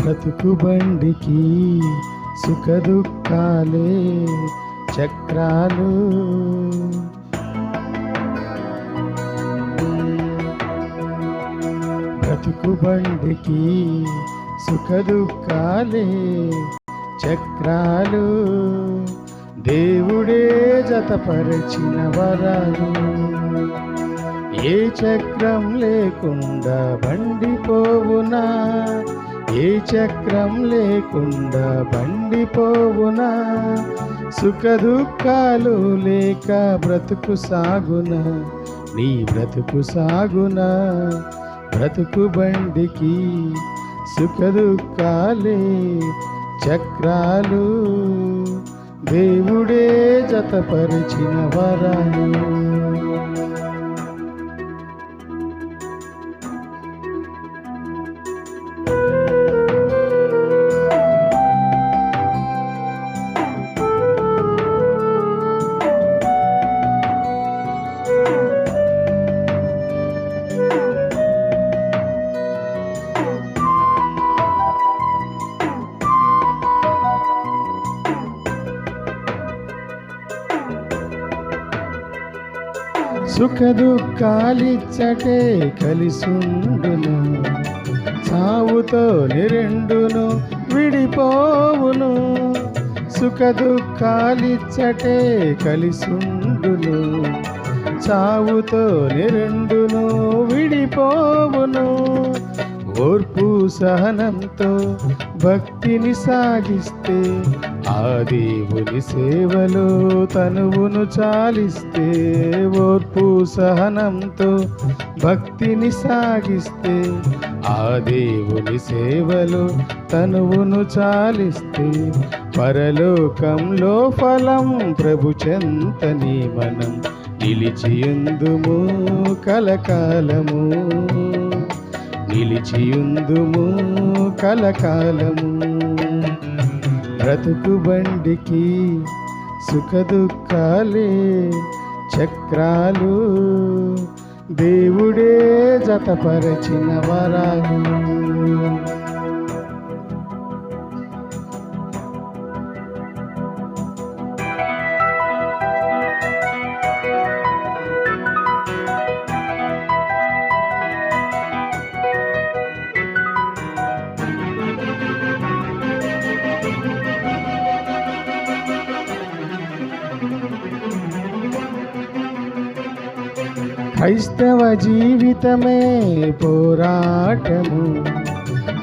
బ్రతుకు బండికి సుఖ దుఃఖాలే చక్రాలు. బ్రతుకు బండికి సుఖ దుఃఖాలే చక్రాలు. దేవుడే జతపరచిన వరాలు. ఏ చక్రం లేకుండా బండి పోవునా, ఏ చక్రం లేకుండా బండి పోవునా. సుఖ దుఃఖాలు లేక బ్రతుకు సాగునా, నీ బ్రతుకు సాగునా. బ్రతుకు బండికి సుఖ దుఃఖాలే చక్రాలు. దేవుడే జతపరిచిన వరాలు. సుఖ దుఃఖాలిచ్చటే కలిసుండును, సావుతో నిరెండును విడిపోవును. సుఖ దుఃఖాలిచ్చటే కలిసుండును, సావుతో నిరెండును విడిపోవును. ఓర్పు సహనంతో భక్తిని సాగిస్తే, ఆ దేవుని సేవలో తనువును చాలిస్తే. ఓర్పు సహనంతో భక్తిని సాగిస్తే, ఆ దేవుని సేవలో తనువును చాలిస్తే. పరలోకంలో ఫలం ప్రభు చెంతని మనం నిలిచియుందుము కలకాలము, నిలిచియుందుము కలకాలము. బ్రతుకు బండికి సుఖ దుఃఖాలే చక్రాలు. దేవుడే జతపరచిన వరాలు. క్రైస్తవ జీవితమే పోరాటము,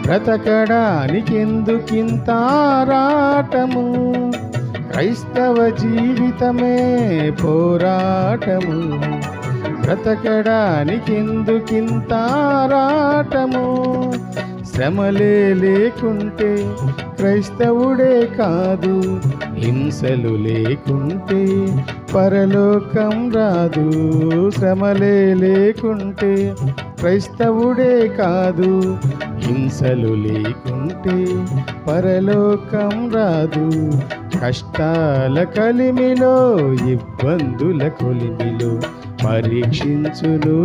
బ్రతకడానికెందుకింత ఆరాటము. క్రైస్తవ జీవితమే పోరాటము, బ్రతకడానికెందుకింత ఆరాటము. శ్రమలే లేకుంటే క్రైస్తవుడే కాదు, హింసలు లేకుంటే పరలోకం రాదు. శ్రమలే లేకుంటే క్రైస్తవుడే కాదు, హింసలు లేకుంటే పరలోకం రాదు. కష్టాల కలిమిలో, ఇబ్బందుల కొలిమిలో పరీక్షించును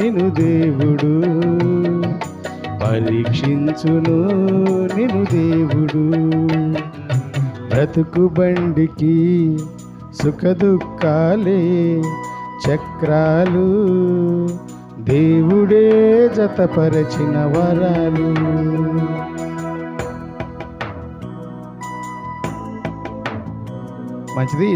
నిన్ను దేవుడు, పరీక్షించును నిన్ను దేవుడు. బ్రతుకు బండికి సుఖ దుఃఖాలే చక్రాలు. దేవుడే జతపరచిన వరాలు. మంచిది.